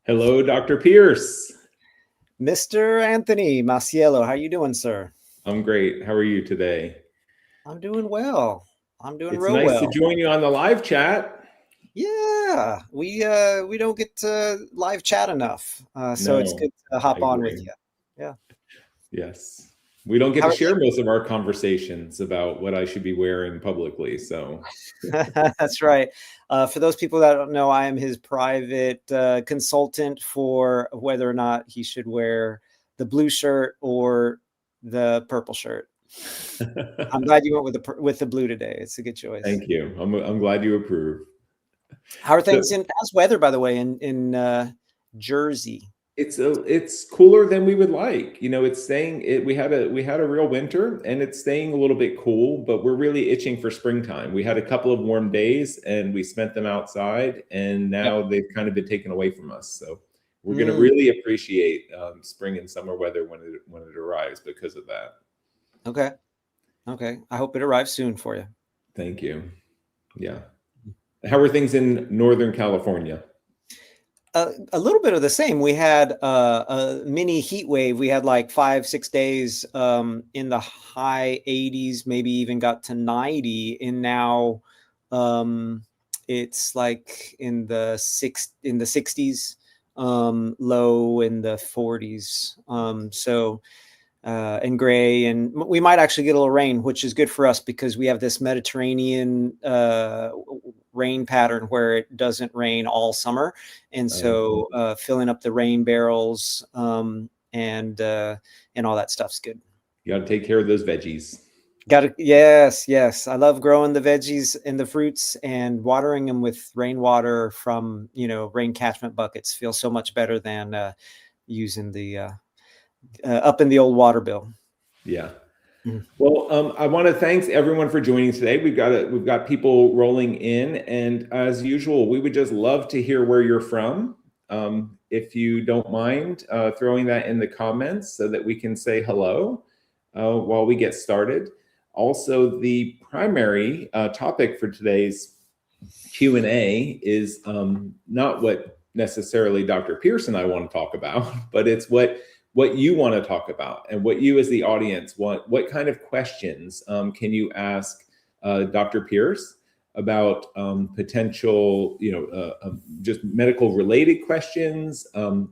Hello, Dr. Pierce. Mr. Anthony Masiello, how you doing, sir? I'm great. How are you today? I'm doing well. I'm doing It's real nice to well. join you on the live chat. Yeah, we don't get to live chat enough, so it's No, good to I hop on with agree. you. Yeah. Yes. We don't get How to are share most of our conversations about what I should be wearing publicly. So, things? That's right. For those people that don't know, I am his private consultant for whether or not he should wear the blue shirt or the purple shirt. I'm glad you went with the blue today. It's a good choice. thank you. I'm glad you approve. How are So things how's weather, by the way, in Jersey? it's cooler than we would like. It's staying it we had a real winter and it's staying a little bit cool, but we're really itching for springtime. We had a couple of warm days and we spent them outside, and Yep. now they've kind of been taken away from us. So we're going to Mm, really appreciate spring and summer weather when it arrives because of that. okay. Okay. I hope it arrives soon for you. Thank you. Yeah. How are things in Northern California? A little bit of the same. We had a mini heat wave. We had like 5, 6 days in the high 80s, maybe even got to 90. And now um, it's like in the 60s, low in the 40s. And gray, and we might actually get a little rain, which is good for us because we have this Mediterranean rain pattern where it doesn't rain all summer, and so filling up the rain barrels and all that stuff's good. You got to take care of those veggies. Got to, yes, yes. I love growing the veggies and the fruits and watering them with rainwater from rain catchment buckets. Feels so much better than using the up in the old water bill. Yeah. Mm. Well, I want to thank everyone for joining today. We've got people rolling in, and as usual, we would just love to hear where you're from. If you don't mind throwing that in the comments so that we can say hello while we get started. Also, the primary topic for today's Q&A is not what necessarily Dr. Pierce and I want to talk about, but it's what you want to talk about and what you as the audience want. What kind of questions can you ask Dr. Pierce about potential, just medical related questions?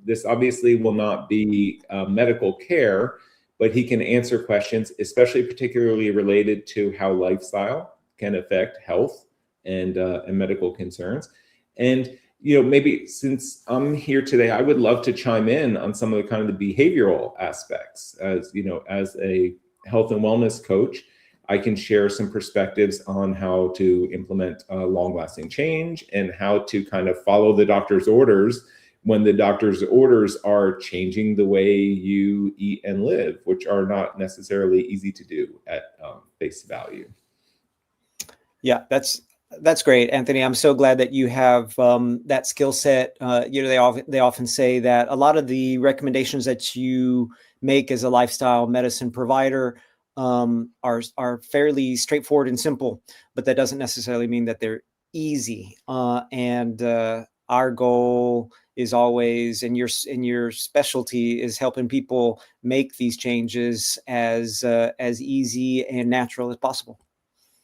This obviously will not be medical care, but he can answer questions, especially particularly related to how lifestyle can affect health and medical concerns. And maybe since I'm here today, I would love to chime in on some of the kind of the behavioral aspects. As a health and wellness coach, I can share some perspectives on how to implement long-lasting change and how to kind of follow the doctor's orders when the doctor's orders are changing the way you eat and live, which are not necessarily easy to do at face value. Yeah, that's great, Anthony. I'm so glad that you have that skill set. They often say that a lot of the recommendations that you make as a lifestyle medicine provider are fairly straightforward and simple, but that doesn't necessarily mean that they're easy. And our goal is always, and your specialty is helping people make these changes as easy and natural as possible.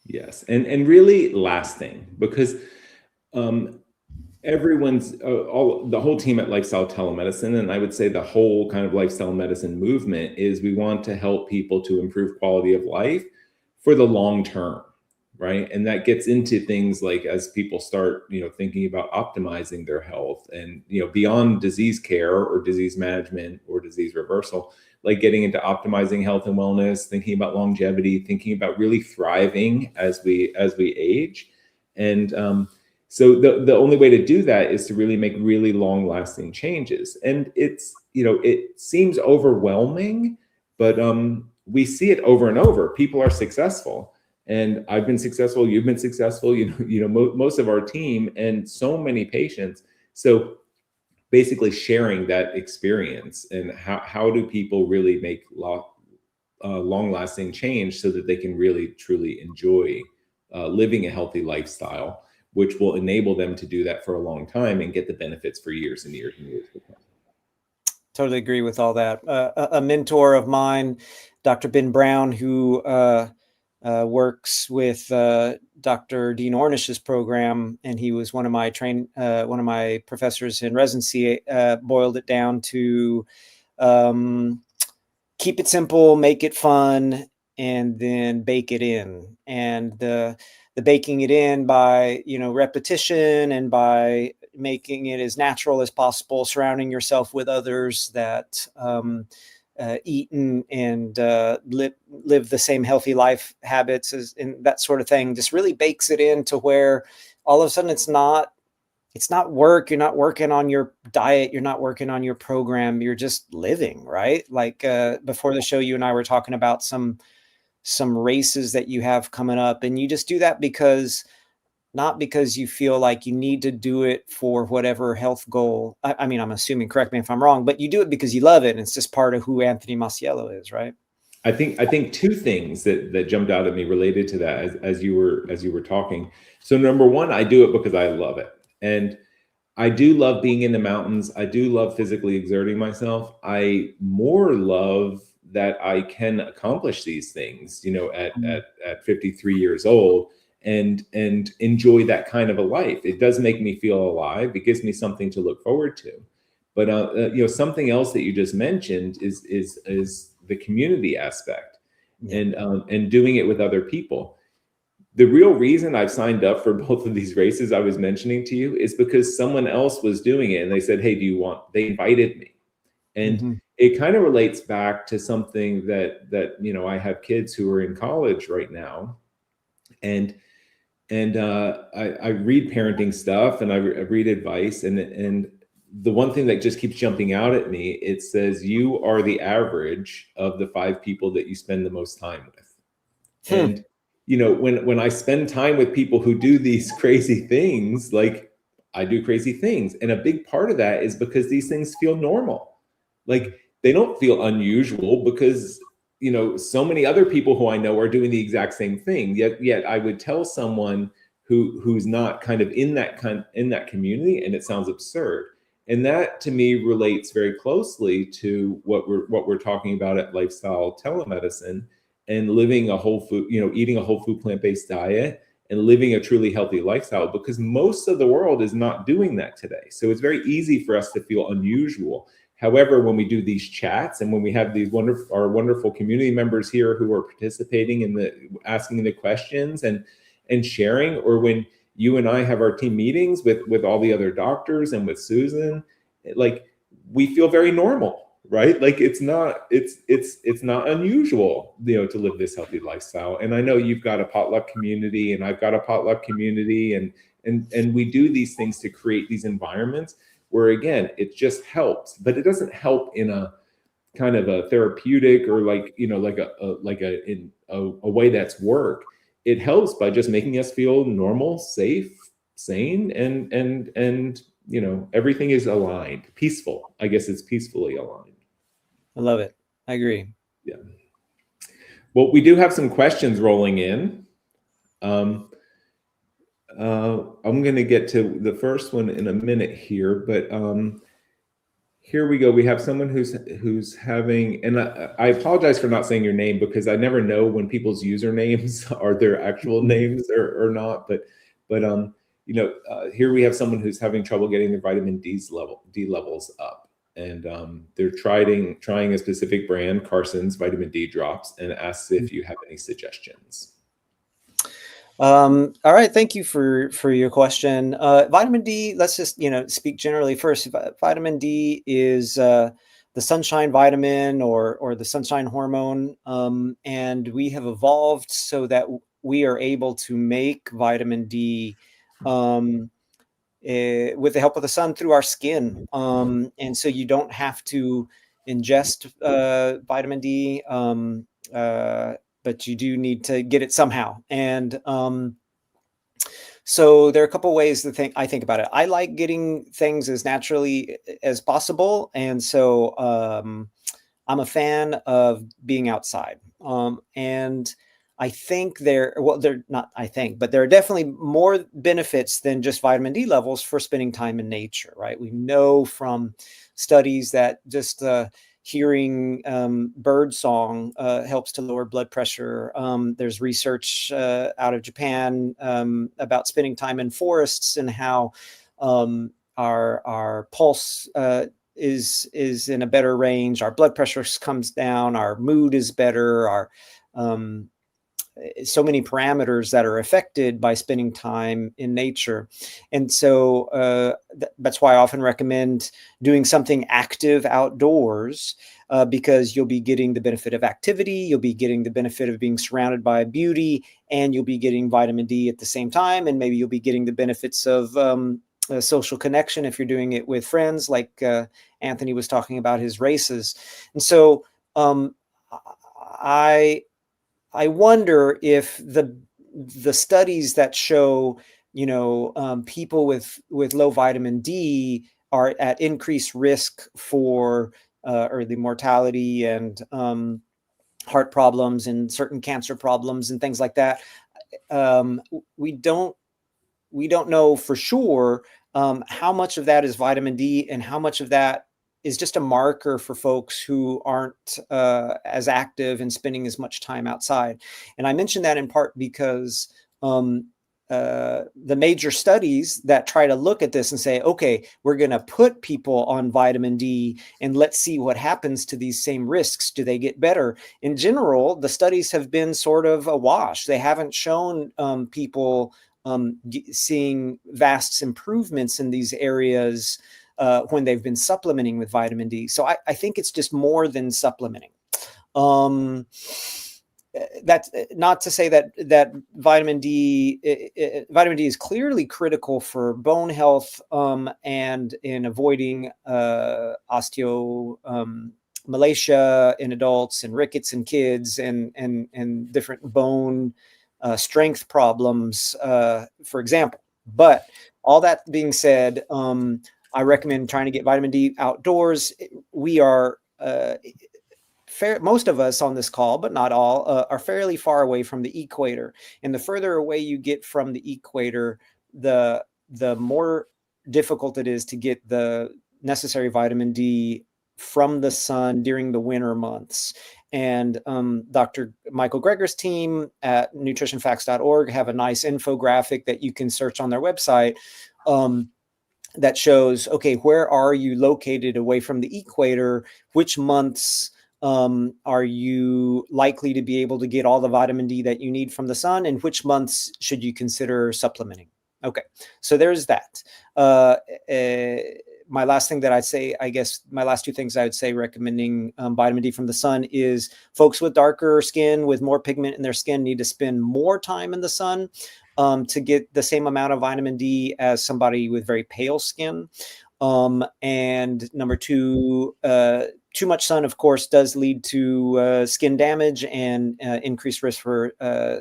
Yes, and really lasting, because everyone's the whole team at Lifestyle Telemedicine, and I would say the whole kind of lifestyle medicine movement, is we want to help people to improve quality of life for the long term, right? And that gets into things like, as people start thinking about optimizing their health and beyond disease care or disease management or disease reversal, like getting into optimizing health and wellness, thinking about longevity, thinking about really thriving as we age. And so the only way to do that is to really make really long lasting changes. And it's it seems overwhelming, but we see it over and over. People are successful, and I've been successful, you've been successful, most of our team, and so many patients. So basically sharing that experience, and how do people really make long-lasting change so that they can really truly enjoy living a healthy lifestyle which will enable them to do that for a long time and get the benefits for years and years and years to come. Totally agree with all that. A mentor of mine, Dr. Ben Brown, who works with Dr. Dean Ornish's program, and he was one of my professors in residency, boiled it down to keep it simple, make it fun, and then bake it in. And the baking it in by, repetition and by making it as natural as possible, surrounding yourself with others that eat and live the same healthy life habits and that sort of thing, just really bakes it into where all of a sudden it's not work. You're not working on your diet. You're not working on your program. You're just living, right? Like before the show, you and I were talking about some races that you have coming up, and you just do that not because you feel like you need to do it for whatever health goal. I mean, I'm assuming, correct me if I'm wrong, but you do it because you love it. And it's just part of who Anthony Masiello is, right? I think two things that jumped out at me related to that as you were talking. So number one, I do it because I love it. And I do love being in the mountains. I do love physically exerting myself. I more love that I can accomplish these things, at 53 years old and enjoy that kind of a life. It does make me feel alive. It gives me something to look forward to. But something else that you just mentioned is the community aspect, and doing it with other people. The real reason I've signed up for both of these races I was mentioning to you is because someone else was doing it and they said, "Hey, they invited me." And it kind of relates back to something that I have kids who are in college right now, and I read parenting stuff and I read advice, and the one thing that just keeps jumping out at me, it says you are the average of the 5 people that you spend the most time with. And when I spend time with people who do these crazy things, like I do crazy things, and a big part of that is because these things feel normal. Like they don't feel unusual because so many other people who I know are doing the exact same thing. Yet I would tell someone who's not kind of in that community, and it sounds absurd. And that to me relates very closely to what we're talking about at Lifestyle Telemedicine, and living a whole food, eating a whole food plant-based diet and living a truly healthy lifestyle, because most of the world is not doing that today. So it's very easy for us to feel unusual. However, when we do these chats and when we have these our wonderful community members here who are participating in asking the questions and sharing, or when you and I have our team meetings with all the other doctors and with Susan, like we feel very normal, right? Like it's not unusual, to live this healthy lifestyle. And I know you've got a potluck community and I've got a potluck community, and we do these things to create these environments where, again, it just helps, but it doesn't help in a kind of a therapeutic or a way that's work. It helps by just making us feel normal, safe, sane, and everything is aligned, peaceful. I guess it's peacefully aligned. I love it. I agree. Yeah. Well, we do have some questions rolling in. I'm going to get to the first one in a minute here, but here we go. We have someone who's having, and I apologize for not saying your name because I never know when people's usernames are their actual names or not. But here we have someone who's having trouble getting their vitamin D levels up, and they're trying a specific brand, Carson's vitamin D drops, and asks if you have any suggestions. All right. Thank you for your question. Vitamin D, let's just, speak generally first. Vitamin D is the sunshine vitamin or the sunshine hormone. And we have evolved so that we are able to make vitamin D with the help of the sun through our skin. And so you don't have to ingest vitamin D. But you do need to get it somehow. And so there are a couple ways I think about it. I like getting things as naturally as possible. And so I'm a fan of being outside. And I think they're not, I think, but there are definitely more benefits than just vitamin D levels for spending time in nature, right? We know from studies that just hearing bird song helps to lower blood pressure. There's research out of Japan about spending time in forests and how our pulse is in a better range, our blood pressure comes down, our mood is better, our so many parameters that are affected by spending time in nature. And so that's why I often recommend doing something active outdoors, because you'll be getting the benefit of activity, you'll be getting the benefit of being surrounded by beauty, and you'll be getting vitamin D at the same time. And maybe you'll be getting the benefits of social connection if you're doing it with friends, like Anthony was talking about his races. And so I wonder if the studies that show, people with low vitamin D are at increased risk for early mortality and heart problems and certain cancer problems and things like that. We don't know for sure how much of that is vitamin D and how much of that is just a marker for folks who aren't as active and spending as much time outside. And I mention that in part because the major studies that try to look at this and say, okay, we're going to put people on vitamin D and let's see what happens to these same risks. Do they get better? In general, the studies have been sort of a wash. They haven't shown people seeing vast improvements in these areas when they've been supplementing with vitamin D. So I think it's just more than supplementing. That's not to say that vitamin D is clearly critical for bone health and in avoiding osteomalacia in adults and rickets in kids and different bone strength problems, for example. But all that being said, I recommend trying to get vitamin D outdoors. We are most of us on this call, but not all, are fairly far away from the equator. And the further away you get from the equator, the more difficult it is to get the necessary vitamin D from the sun during the winter months. And Dr. Michael Greger's team at nutritionfacts.org have a nice infographic that you can search on their website that shows, okay, where are you located away from the equator? Which months are you likely to be able to get all the vitamin D that you need from the sun? And which months should you consider supplementing? Okay, so there's that. My last thing that I'd say, I guess my last two things I would say recommending vitamin D from the sun is folks with darker skin, with more pigment in their skin, need to spend more time in the sun to get the same amount of vitamin D as somebody with very pale skin. And number two, too much sun, of course, does lead to skin damage and increased risk for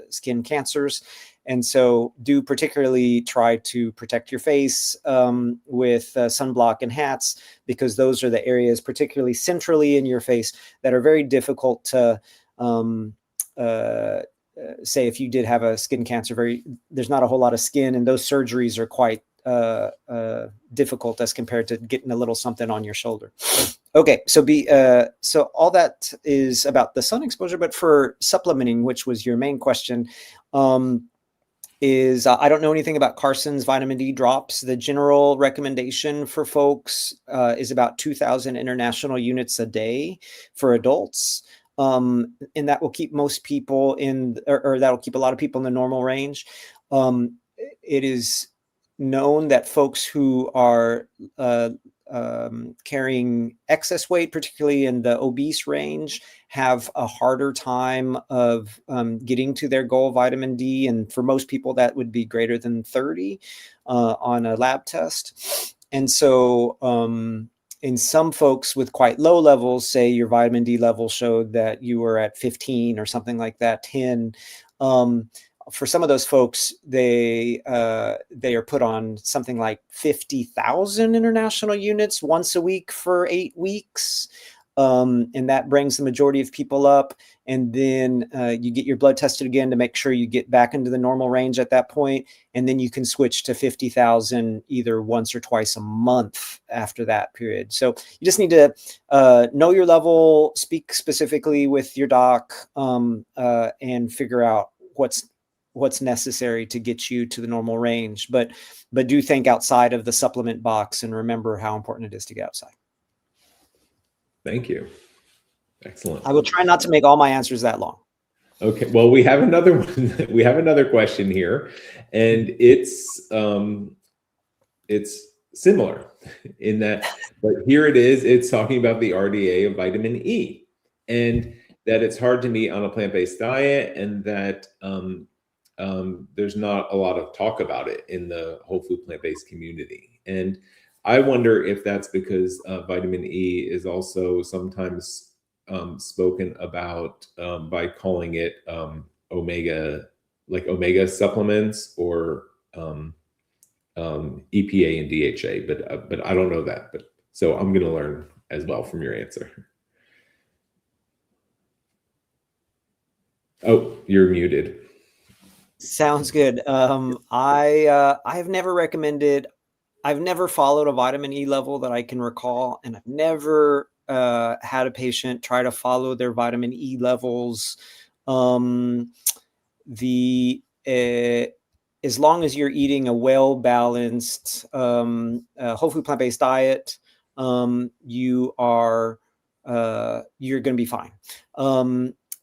skin cancers. And so do particularly try to protect your face with sunblock and hats, because those are the areas, particularly centrally in your face, that are very difficult to say if you did have a skin cancer. There's not a whole lot of skin, and those surgeries are quite difficult as compared to getting a little something on your shoulder. Okay, so all that is about the sun exposure, but for supplementing, which was your main question, I don't know anything about Carson's vitamin D drops. The general recommendation for folks is about 2,000 international units a day for adults. And that will keep most people or that'll keep a lot of people in the normal range. It is known that folks who are carrying excess weight, particularly in the obese range, have a harder time of getting to their goal vitamin D. And for most people, that would be greater than 30 on a lab test. And so in some folks with quite low levels, say your vitamin D level showed that you were at 15 or something like that, 10, for some of those folks, they are put on something like 50,000 international units once a week for 8 weeks. And that brings the majority of people up. And then you get your blood tested again to make sure you get back into the normal range at that point. And then you can switch to 50,000 either once or twice a month after that period. So you just need to know your level, speak specifically with your doc, and figure out what's necessary to get you to the normal range. But do think outside of the supplement box and remember how important it is to get outside. Thank you. Excellent. I will try not to make all my answers that long. Okay. Well, we have another one. We have another question here, and it's similar in that, but here it is. It's talking about the RDA of vitamin E, and that it's hard to meet on a plant-based diet, and that there's not a lot of talk about it in the whole food plant-based community. And I wonder if that's because vitamin E is also sometimes spoken about by calling it omega supplements, or EPA and DHA, but I don't know that. But so I'm going to learn as well from your answer. Oh, you're muted. Sounds good. I have never recommended. I've never followed a vitamin E level that I can recall, and I've never had a patient try to follow their vitamin E levels. As long as you're eating a well-balanced whole food plant-based diet, you're going to be fine.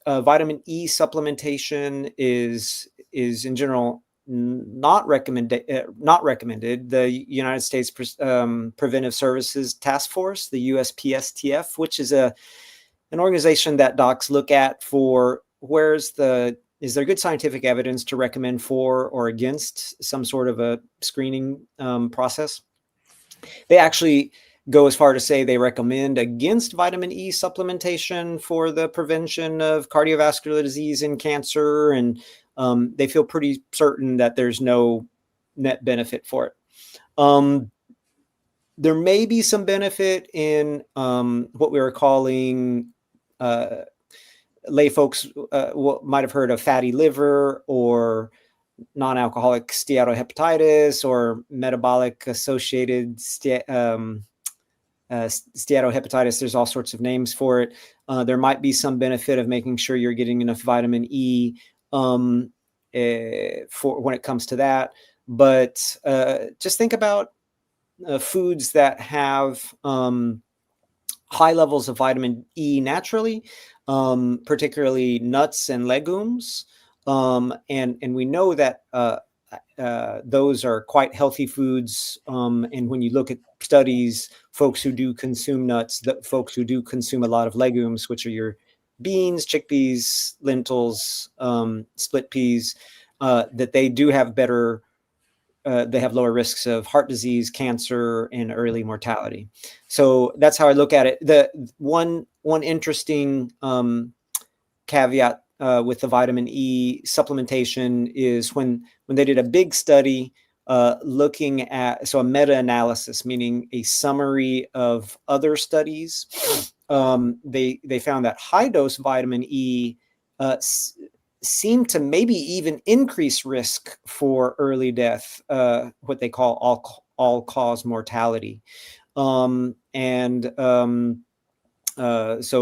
Vitamin E supplementation is in general not recommended. The United States Preventive Services Task Force, the USPSTF, which is an organization that docs look at for is there good scientific evidence to recommend for or against some sort of a screening process. They actually go as far to say they recommend against vitamin E supplementation for the prevention of cardiovascular disease and cancer, and they feel pretty certain that there's no net benefit for it. There may be some benefit in what we were calling lay folks might have heard of fatty liver, or non-alcoholic steatohepatitis, or metabolic associated steatohepatitis. There's all sorts of names for it. There might be some benefit of making sure you're getting enough vitamin E for when it comes to that. But just think about foods that have high levels of vitamin E naturally, particularly nuts and legumes. And we know that those are quite healthy foods. And when you look at studies, folks who do consume nuts, folks who do consume a lot of legumes, which are your beans, chickpeas, lentils, split peas, that they do have better, they have lower risks of heart disease, cancer, and early mortality. So that's how I look at it. The one interesting caveat with the vitamin E supplementation is when they did a big study looking at, so a meta-analysis, meaning a summary of other studies, they found that high dose vitamin E seemed to maybe even increase risk for early death, what they call all-cause mortality. So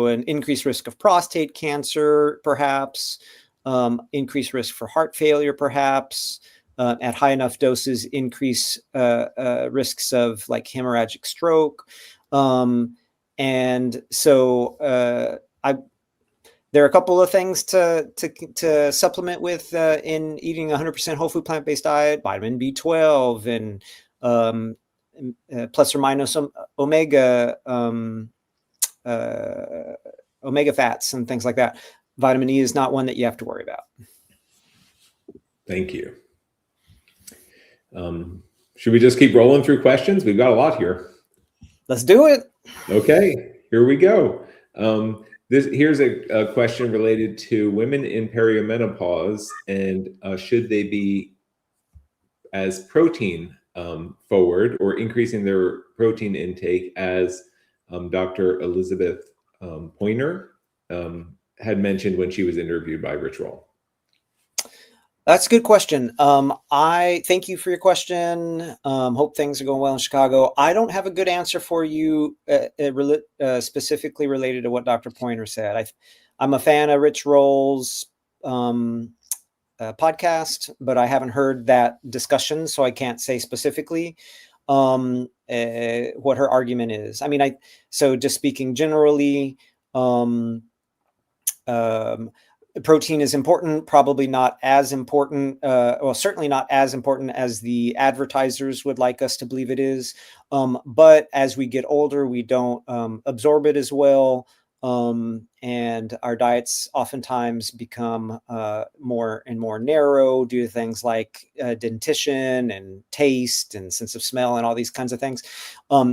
an increased risk of prostate cancer, perhaps, increased risk for heart failure, perhaps, at high enough doses, increase risks of like hemorrhagic stroke. And so there are a couple of things to supplement with in eating 100% whole food plant-based diet: vitamin B12 and plus or minus omega fats and things like that. Vitamin E is not one that you have to worry about. Thank you. Should we just keep rolling through questions? We've got a lot here. Let's do it. Okay, here we go. Here's a question related to women in perimenopause, and should they be as protein forward or increasing their protein intake as Dr. Elizabeth Pointer had mentioned when she was interviewed by Rich Roll? That's a good question. I thank you for your question. Hope things are going well in Chicago. I don't have a good answer for you specifically related to what Dr. Pointer said. I'm a fan of Rich Roll's podcast, but I haven't heard that discussion, so I can't say specifically what her argument is. I mean, so just speaking generally, protein is important, probably not as important, well, certainly not as important as the advertisers would like us to believe it is. But as we get older, we don't absorb it as well. And our diets oftentimes become more and more narrow due to things like dentition and taste and sense of smell and all these kinds of things.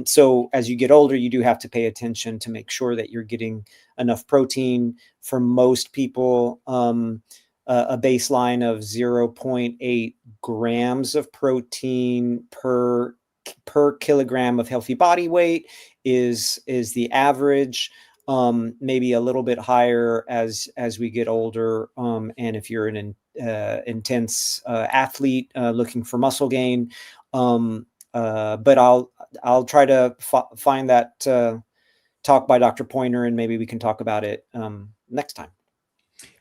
So as you get older, you do have to pay attention to make sure that you're getting enough protein. For most people, a baseline of 0.8 grams of protein per kilogram of healthy body weight is the average. Maybe a little bit higher as we get older. And if you're an intense athlete looking for muscle gain, but I'll try to find that talk by Dr. Pointer, and maybe we can talk about it next time.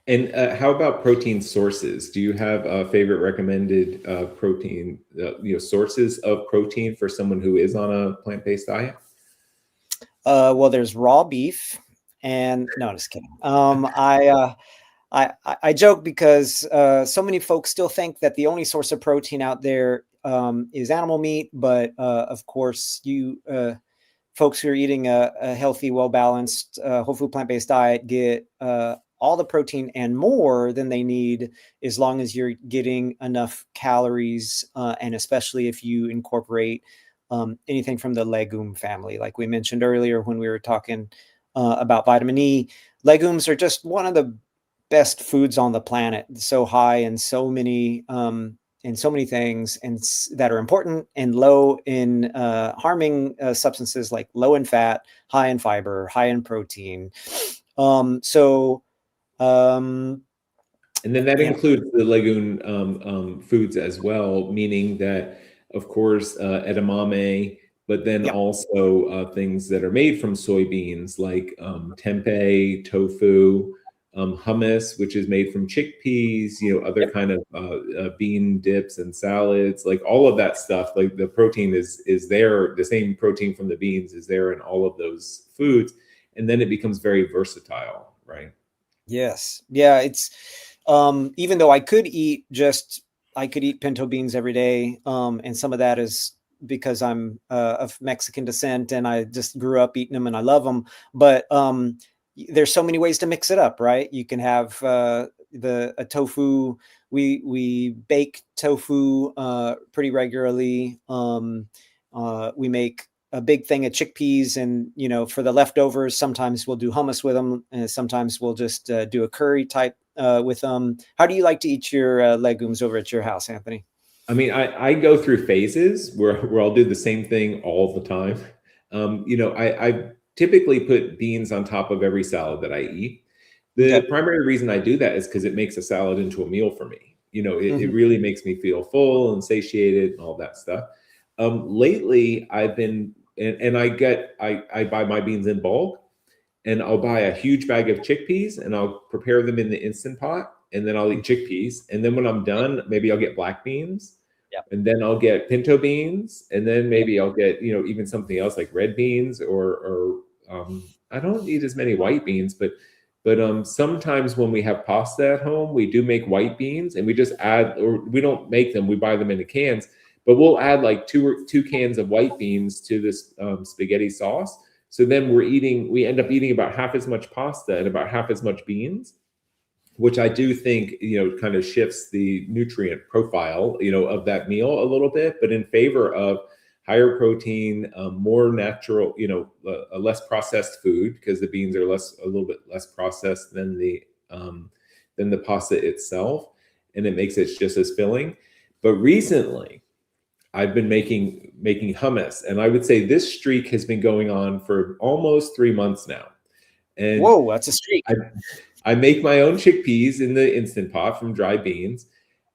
And how about protein sources? Do you have a favorite recommended protein, sources of protein for someone who is on a plant-based diet? Well, there's raw beef, and no, just kidding. I joke because so many folks still think that the only source of protein out there is animal meat, but of course, you folks who are eating a healthy, well-balanced, whole food plant-based diet get all the protein and more than they need, as long as you're getting enough calories, and especially if you incorporate anything from the legume family. Like we mentioned earlier when we were talking about vitamin E, legumes are just one of the best foods on the planet. So high in so many things and that are important, and low in harming substances, like low in fat, high in fiber, high in protein. And then that includes the legume foods as well, meaning that, of course, edamame, but then also things that are made from soybeans, like tempeh, tofu, hummus, which is made from chickpeas, other kind of bean dips and salads, like all of that stuff. Like the protein is there, the same protein from the beans is there in all of those foods, and then it becomes very versatile, right? Yes. Yeah. It's even though I could eat pinto beans every day. And some of that is because I'm of Mexican descent and I just grew up eating them and I love them. But there's so many ways to mix it up, right? You can have a tofu. We bake tofu pretty regularly. We make a big thing of chickpeas, and for the leftovers, sometimes we'll do hummus with them, and sometimes we'll just do a curry type with them. How do you like to eat your legumes over at your house, Anthony? I mean, I go through phases where I'll do the same thing all the time. I typically put beans on top of every salad that I eat. The primary reason I do that is because it makes a salad into a meal for me. It really makes me feel full and satiated and all that stuff. Lately, I've been, and I buy my beans in bulk, and I'll buy a huge bag of chickpeas and I'll prepare them in the Instant Pot, and then I'll eat chickpeas. And then when I'm done, maybe I'll get black beans, and then I'll get pinto beans, and then maybe I'll get, even something else like red beans, or I don't eat as many white beans, but sometimes when we have pasta at home, we do make white beans, and we just add, or we don't make them, we buy them in the cans, but we'll add like two cans of white beans to this spaghetti sauce. So then we end up eating about half as much pasta and about half as much beans, which I do think, kind of shifts the nutrient profile, of that meal a little bit, but in favor of higher protein, more natural, a less processed food, because the beans are a little bit less processed than the pasta itself, and it makes it just as filling. But recently, I've been making hummus, and I would say this streak has been going on for almost 3 months now. And Whoa, that's a streak. I make my own chickpeas in the Instant Pot from dry beans.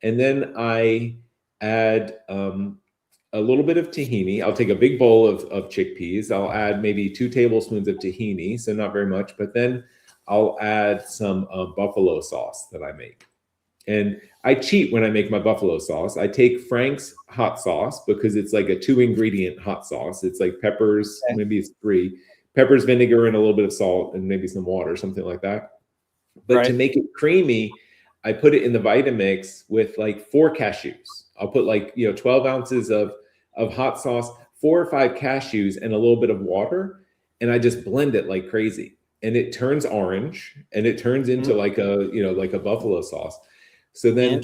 And then I add a little bit of tahini. I'll take a big bowl of chickpeas. I'll add maybe 2 tablespoons of tahini, so not very much. But then I'll add some buffalo sauce that I make. And I cheat when I make my buffalo sauce. I take Frank's hot sauce because it's like a 2-ingredient hot sauce. It's like peppers, maybe it's 3. Peppers, vinegar, and a little bit of salt and maybe some water, something like that. But to make it creamy, I put it in the Vitamix with like 4 cashews. I'll put like, 12 ounces of hot sauce, 4 or 5 cashews, and a little bit of water. And I just blend it like crazy. And it turns orange and it turns into like a buffalo sauce. So then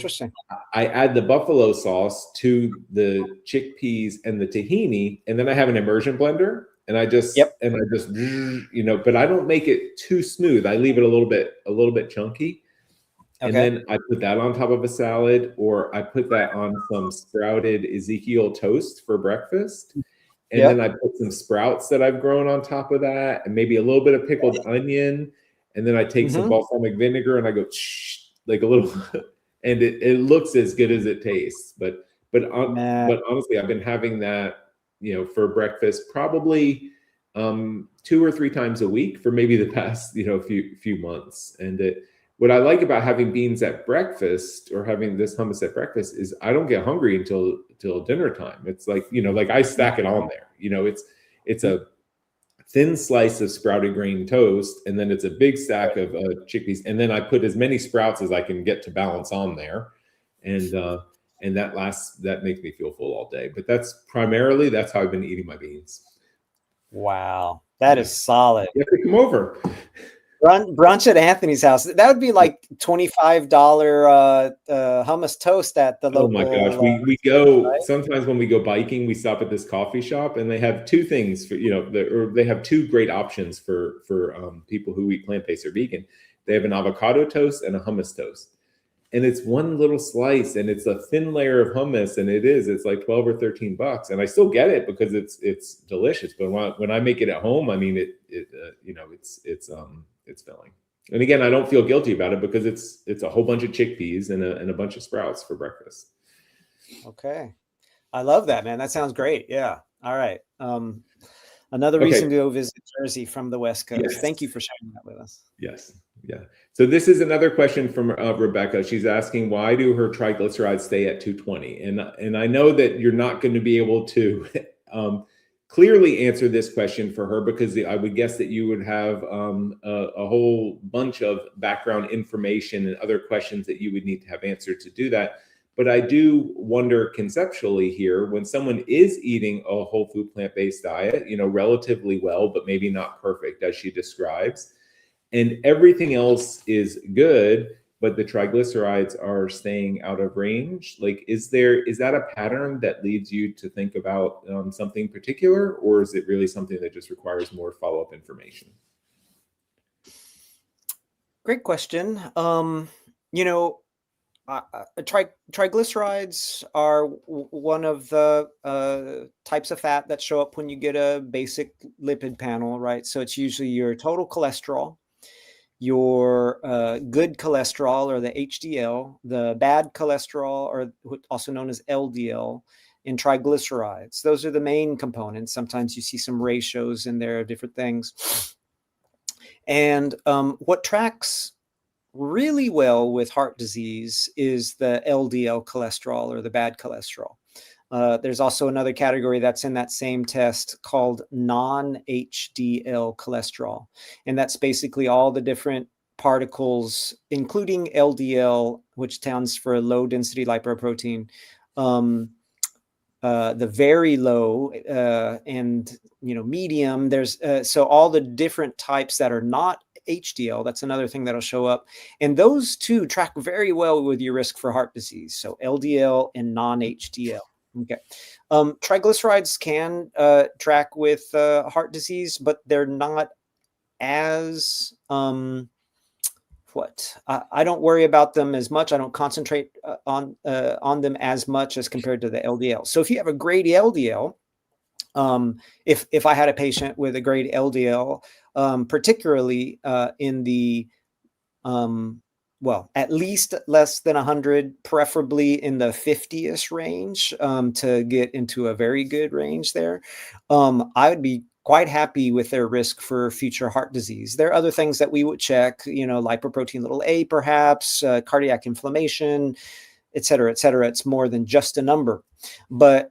I add the buffalo sauce to the chickpeas and the tahini, and then I have an immersion blender, and I just but I don't make it too smooth. I leave it a little bit chunky. And then I put that on top of a salad, or I put that on some sprouted Ezekiel toast for breakfast. And then I put some sprouts that I've grown on top of that, and maybe a little bit of pickled onion. And then I take some balsamic vinegar and I go like a little and it looks as good as it tastes. But honestly, I've been having that, for breakfast probably 2 or 3 times a week for maybe the past, few months. And what I like about having beans at breakfast or having this hummus at breakfast is I don't get hungry until dinner time. It's like, like I stack it on there. It's a thin slice of sprouted grain toast, and then it's a big stack of chickpeas, and then I put as many sprouts as I can get to balance on there, and that makes me feel full all day. But that's how I've been eating my beans. Wow, that is solid. You have to come over. Brunch at Anthony's house. That would be like $25 hummus toast at the local. Oh my gosh, we go sometimes when we go biking. We stop at this coffee shop, and they have 2 things for they have 2 great options for people who eat plant-based or vegan. They have an avocado toast and a hummus toast, and it's one little slice, and it's a thin layer of hummus, and it's like $12 or $13, and I still get it because it's delicious. But when I make it at home, I mean it's filling. And again, I don't feel guilty about it because it's a whole bunch of chickpeas and a bunch of sprouts for breakfast. Okay. I love that, man. That sounds great. Yeah. All right. Another reason to go visit Jersey from the West Coast. Yes. Thank you for sharing that with us. Yes. Yeah. So this is another question from Rebecca. She's asking, why do her triglycerides stay at 220? And I know that you're not going to be able to clearly answer this question for her, because I would guess that you would have a whole bunch of background information and other questions that you would need to have answered to do that. But I do wonder conceptually here, when someone is eating a whole food plant-based diet, relatively well, but maybe not perfect, as she describes, and everything else is good, but the triglycerides are staying out of range. Like, is that a pattern that leads you to think about something particular, or is it really something that just requires more follow-up information? Great question. Triglycerides are one of the types of fat that show up when you get a basic lipid panel, right? So it's usually your total cholesterol, your good cholesterol, or the HDL, the bad cholesterol, or also known as LDL, and triglycerides. Those are the main components. Sometimes you see some ratios in there of different things. And what tracks really well with heart disease is the LDL cholesterol, or the bad cholesterol. There's also another category that's in that same test called non-HDL cholesterol. And that's basically all the different particles, including LDL, which stands for low density lipoprotein, the very low and medium. There's so all the different types that are not HDL. That's another thing that'll show up. And those two track very well with your risk for heart disease. So LDL and non-HDL. Okay. Triglycerides can track with heart disease, but they're not as I don't worry about them as much. I don't concentrate on them as much as compared to the LDL. So if you have a grade LDL, if I had a patient with a grade LDL, particularly in the well, at least less than 100, preferably in the 50-ish range, to get into a very good range there. I would be quite happy with their risk for future heart disease. There are other things that we would check, lipoprotein little a, perhaps, cardiac inflammation, et cetera, et cetera. It's more than just a number. But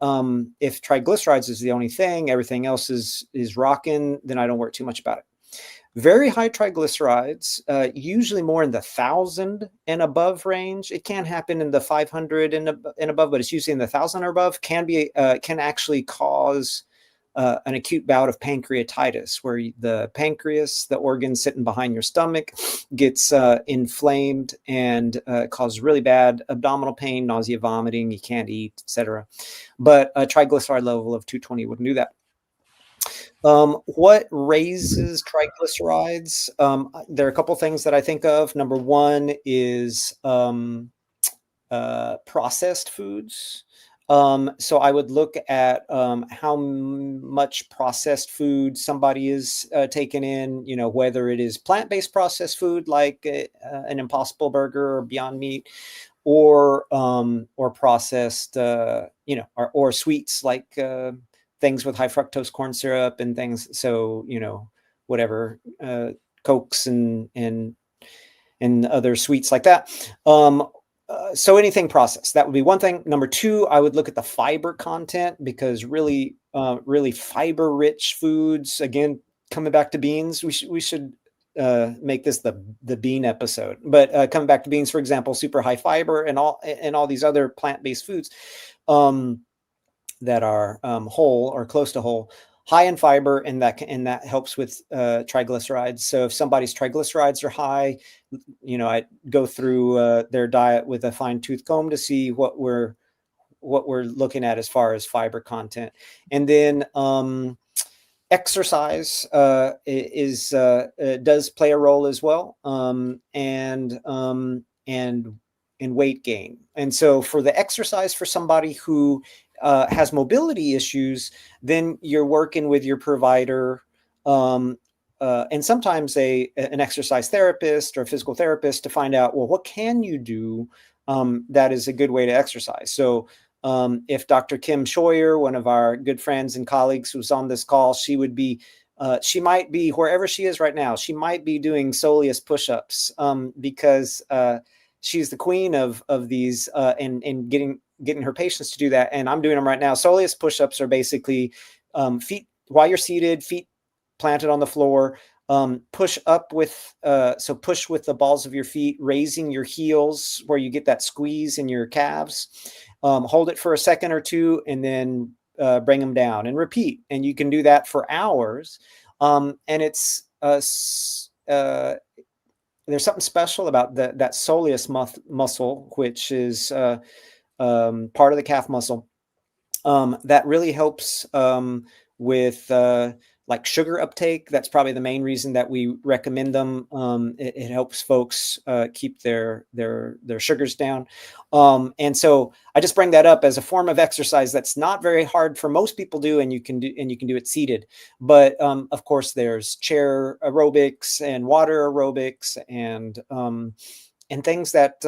if triglycerides is the only thing, everything else is rocking, then I don't worry too much about it. Very high triglycerides, usually more in the 1,000 and above range. It can happen in the 500 and above, but it's usually in the 1,000 or above. Can actually cause an acute bout of pancreatitis, where the pancreas, the organ sitting behind your stomach, gets inflamed and causes really bad abdominal pain, nausea, vomiting. You can't eat, etc. But a triglyceride level of 220 wouldn't do that. What raises triglycerides? There are a couple things that I think of. Number one is processed foods. So I would look at how much processed food somebody is taking in, whether it is plant-based processed food like an Impossible Burger or Beyond Meat, or processed, or sweets like things with high fructose corn syrup and things. So, whatever, Cokes and other sweets like that. So anything processed, that would be one thing. Number two, I would look at the fiber content, because really fiber rich foods, again, coming back to beans, we should make this the bean episode, but coming back to beans, for example, super high fiber and all these other plant-based foods that are whole or close to whole, high in fiber, and that helps with triglycerides. So if somebody's triglycerides are high, I go through their diet with a fine-tooth comb to see what we're looking at as far as fiber content. And then exercise does play a role as well, and weight gain. And so for the exercise, for somebody who has mobility issues, then you're working with your provider, and sometimes an exercise therapist or physical therapist, to find out, well, what can you do that is a good way to exercise. So if Dr. Kim Scheuer, one of our good friends and colleagues who's on this call, she might be, wherever she is right now, she might be doing soleus push-ups, because she's the queen of these, and getting her patients to do that. And I'm doing them right now. Soleus push-ups are basically feet while you're seated, feet planted on the floor, push up with, push with the balls of your feet, raising your heels where you get that squeeze in your calves, hold it for a second or two, and then bring them down and repeat. And you can do that for hours. And it's, there's something special about that soleus muscle, which is part of the calf muscle, that really helps with like sugar uptake. That's probably the main reason that we recommend them. It helps folks keep their sugars down. And so I just bring that up as a form of exercise that's not very hard for most people to do, and you can do it seated. But of course, there's chair aerobics and water aerobics and things that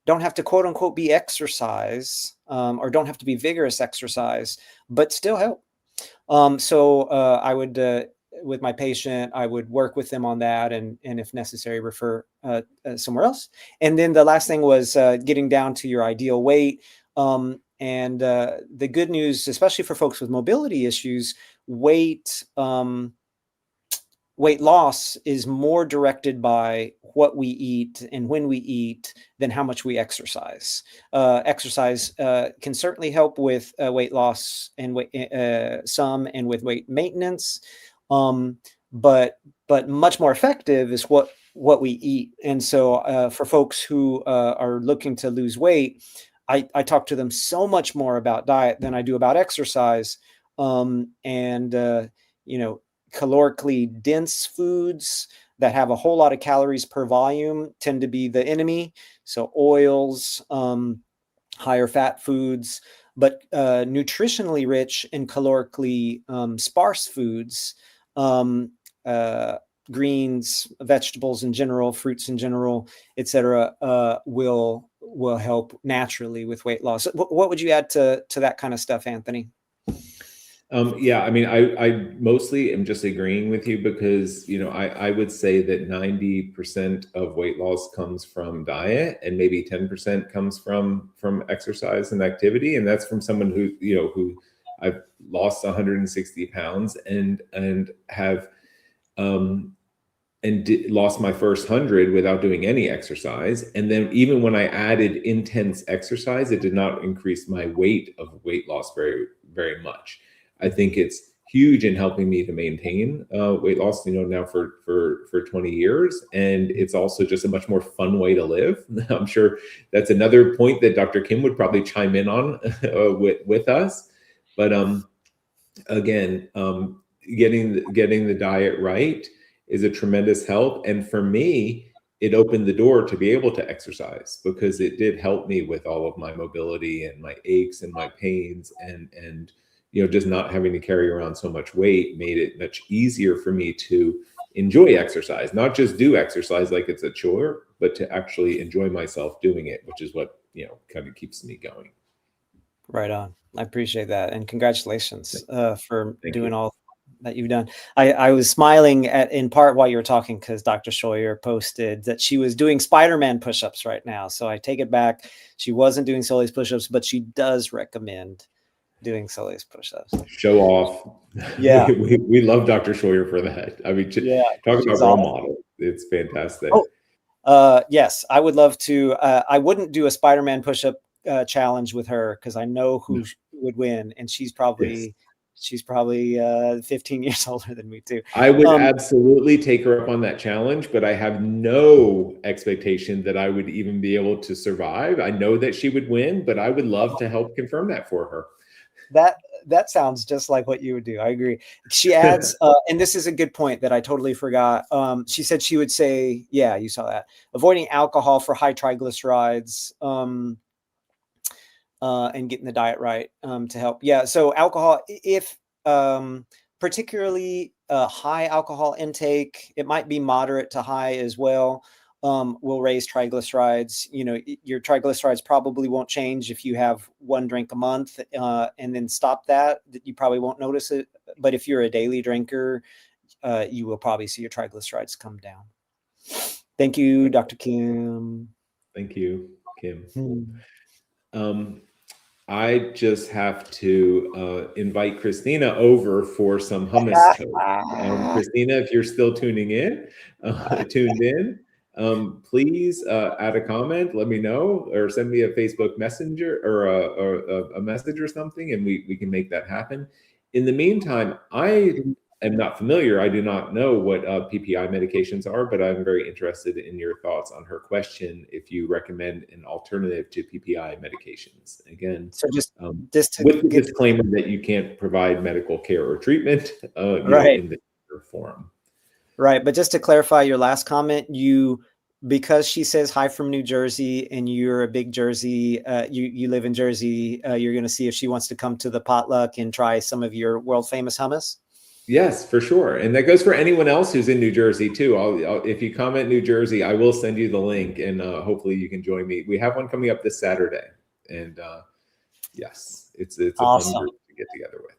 don't have to quote unquote be exercise, or don't have to be vigorous exercise, but still help. So I would, with my patient, I would work with them on that, and if necessary, refer somewhere else. And then the last thing was getting down to your ideal weight. And the good news, especially for folks with mobility issues, weight loss is more directed by what we eat and when we eat than how much we exercise. Exercise can certainly help with weight loss and and with weight maintenance, but much more effective is what we eat. And so for folks who are looking to lose weight, I talk to them so much more about diet than I do about exercise. Calorically dense foods that have a whole lot of calories per volume tend to be the enemy. So oils, higher fat foods, but nutritionally rich and calorically sparse foods greens, vegetables in general, fruits in general, etc., will help naturally with weight loss. What would you add to that kind of stuff, Anthony? Yeah, I mean, I mostly am just agreeing with you because, I would say that 90% of weight loss comes from diet and maybe 10% comes from exercise and activity. And that's from someone who I've lost 160 pounds and have lost my first 100 without doing any exercise. And then even when I added intense exercise, it did not increase my weight loss very, very much. I think it's huge in helping me to maintain weight loss, now for 20 years. And it's also just a much more fun way to live. I'm sure that's another point that Dr. Kim would probably chime in on with us. But again, getting the diet right is a tremendous help. And for me, it opened the door to be able to exercise because it did help me with all of my mobility and my aches and my pains and just not having to carry around so much weight made it much easier for me to enjoy exercise, not just do exercise like it's a chore, but to actually enjoy myself doing it, which is what, kind of keeps me going. Right on. I appreciate that. And congratulations for Thank doing you. all that you've done. I was smiling in part while you were talking because Dr. Scheuer posted that she was doing Spider-Man push-ups right now. So I take it back. She wasn't doing Solis push-ups, but she does recommend doing Solis push-ups. Show off. Yeah. we love Dr. Scheuer for that. I mean, talk about role model. It's fantastic. Yes, I would love to. I wouldn't do a Spider-Man push-up challenge with her because I know who would win, and she's probably 15 years older than me too. I would absolutely take her up on that challenge, but I have no expectation that I would even be able to survive. I know that she would win, but I would love to help confirm that for her. That sounds just like what you would do. I agree. She adds, and this is a good point that I totally forgot. She said she would say, yeah, you saw that, avoiding alcohol for high triglycerides, and getting the diet right to help. Yeah. So alcohol, if particularly high alcohol intake, it might be moderate to high as well, will raise triglycerides. Your triglycerides probably won't change if you have one drink a month and then stop that. You probably won't notice it. But if you're a daily drinker, you will probably see your triglycerides come down. Thank you, Dr. Kim. Thank you, Kim. I just have to invite Christina over for some hummus toast. Christina, if you're still tuned in, please add a comment, let me know, or send me a Facebook Messenger or a message or something, and we can make that happen. In the meantime, I am not familiar. I do not know what PPI medications are, but I'm very interested in your thoughts on her question. If you recommend an alternative to PPI medications, again, so just with the disclaimer that you can't provide medical care or treatment right. in the form. Right, but just to clarify your last comment, because she says hi from New Jersey and you're a big Jersey, you live in Jersey, you're going to see if she wants to come to the potluck and try some of your world famous hummus. Yes, for sure. And that goes for anyone else who's in New Jersey too. If you comment New Jersey, I will send you the link and hopefully you can join me. We have one coming up this Saturday. And yes, it's awesome. A fun group to get together with.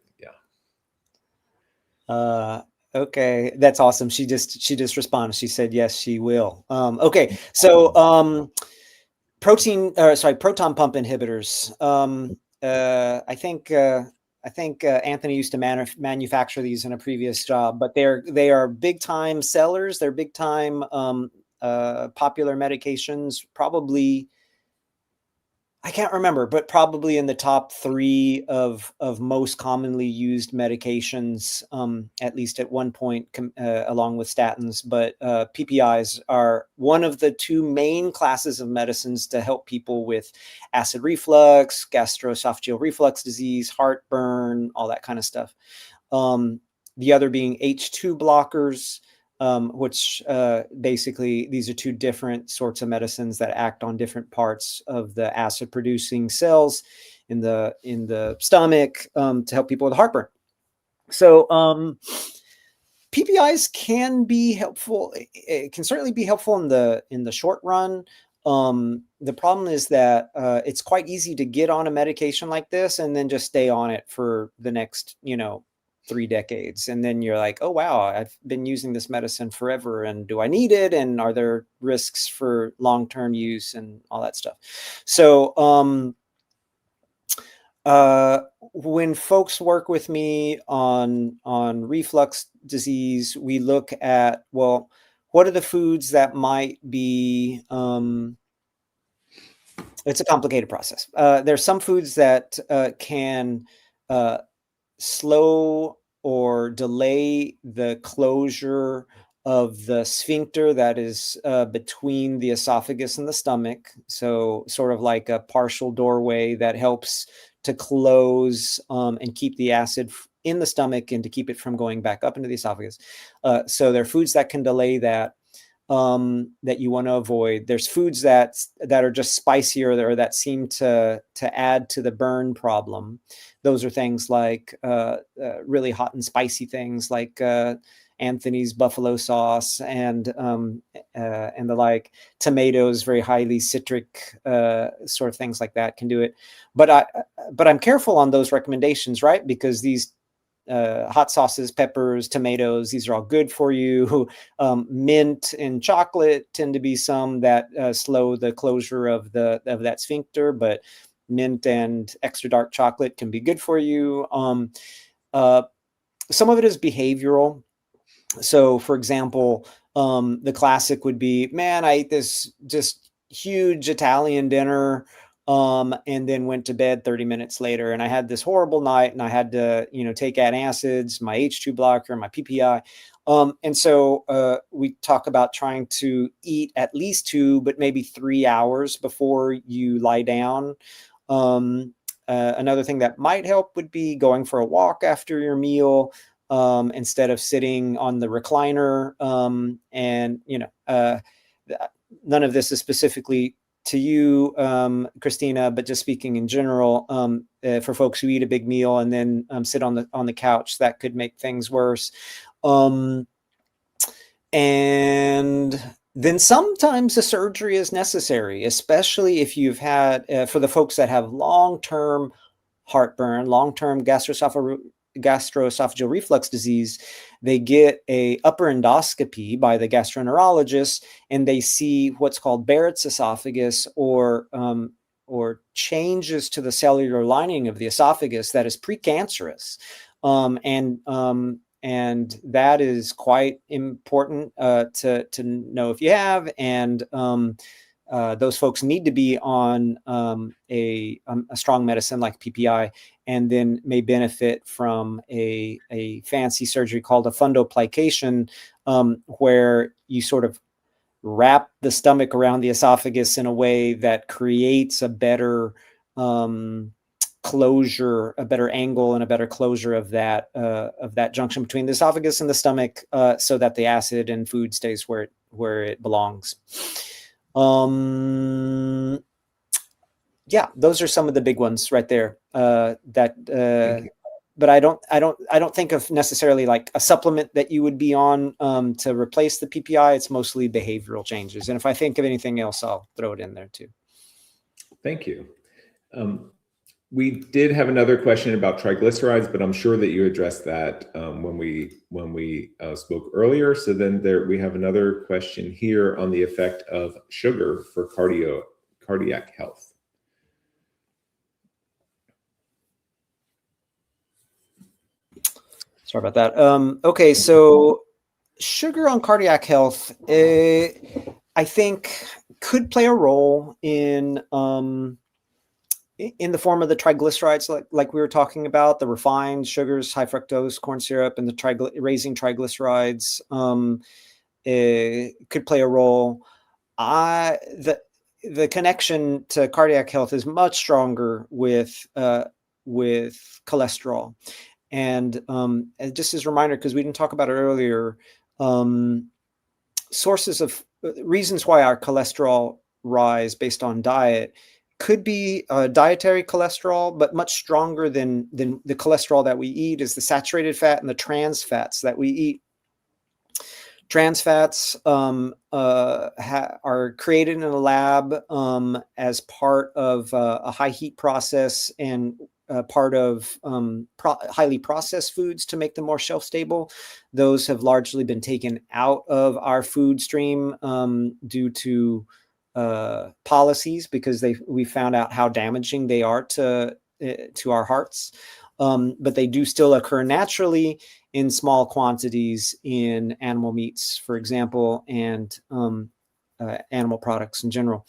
Yeah. Okay, that's awesome. She just responded. She said, yes, she will. Okay. So proton pump inhibitors. I think Anthony used to manufacture these in a previous job, but they are big time sellers. They're big time popular medications. Probably, I can't remember, but probably in the top 3 of most commonly used medications, at least at one point, along with statins. But PPIs are one of the 2 main classes of medicines to help people with acid reflux, gastroesophageal reflux disease, heartburn, all that kind of stuff. The other being H2 blockers, which basically these are 2 different sorts of medicines that act on different parts of the acid producing cells in the stomach to help people with heartburn. So PPIs can be helpful. It can certainly be helpful in the short run. The problem is that it's quite easy to get on a medication like this and then just stay on it for the next, 3 decades. And then you're like, oh, wow, I've been using this medicine forever. And do I need it? And are there risks for long-term use and all that stuff? So when folks work with me on reflux disease, we look at, well, what are the foods that might be, it's a complicated process. There's some foods that can slow or delay the closure of the sphincter that is between the esophagus and the stomach. So sort of like a partial doorway that helps to close and keep the acid in the stomach and to keep it from going back up into the esophagus. So there are foods that can delay that that you want to avoid. There's foods that are just spicier or that seem to add to the burn problem. Those are things like really hot and spicy things like Anthony's buffalo sauce and the like. Tomatoes, very highly citric sort of things like that can do it. But I'm careful on those recommendations, right? Because these hot sauces, peppers, tomatoes, these are all good for you. Mint and chocolate tend to be some that slow the closure of that sphincter, but mint and extra dark chocolate can be good for you. Some of it is behavioral. So, for example, the classic would be, man, I ate this just huge Italian dinner and then went to bed 30 minutes later, and I had this horrible night, and I had to, take antacids, my H2 blocker, my PPI. And so we talk about trying to eat at least 2, but maybe 3 hours before you lie down. Another thing that might help would be going for a walk after your meal, instead of sitting on the recliner. None of this is specifically to you, Christina, but just speaking in general, for folks who eat a big meal and then sit on the couch, that could make things worse. And then sometimes a surgery is necessary, especially if you've had, for the folks that have long-term heartburn, long-term gastroesophageal reflux disease, they get a upper endoscopy by the gastroenterologist, and they see what's called Barrett's esophagus, or changes to the cellular lining of the esophagus that is precancerous, and that is quite important to know if you have. And those folks need to be on a strong medicine like PPI, and then may benefit from a fancy surgery called a fundoplication, where you sort of wrap the stomach around the esophagus in a way that creates a better closure, a better angle, and a better closure of that junction between the esophagus and the stomach, so that the acid and food stays where it belongs. Yeah, those are some of the big ones right there. But I don't think of necessarily like a supplement that you would be on to replace the PPI. It's mostly behavioral changes. And if I think of anything else, I'll throw it in there too. Thank you. We did have another question about triglycerides, but I'm sure that you addressed that when we spoke earlier. So then we have another question here on the effect of sugar for cardiac health. Sorry about that. Okay, so sugar on cardiac health, I think, could play a role in the form of the triglycerides, like we were talking about, the refined sugars, high fructose corn syrup, and the raising triglycerides could play a role. The connection to cardiac health is much stronger with cholesterol. And just as a reminder, because we didn't talk about it earlier, sources of reasons why our cholesterol rise based on diet could be dietary cholesterol, but much stronger than the cholesterol that we eat is the saturated fat and the trans fats that we eat. Trans fats are created in a lab as part of a high heat process and part of highly processed foods to make them more shelf stable. Those have largely been taken out of our food stream due to policies, because we found out how damaging they are to our hearts. But they do still occur naturally in small quantities in animal meats, for example, and animal products in general.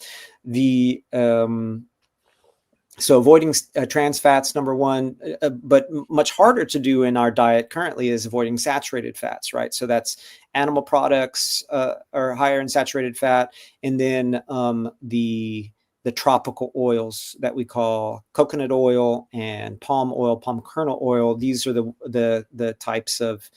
So avoiding trans fats, number one, but much harder to do in our diet currently is avoiding saturated fats, right? So that's animal products are higher in saturated fat, and then the tropical oils that we call coconut oil and palm oil, palm kernel oil. These are the types of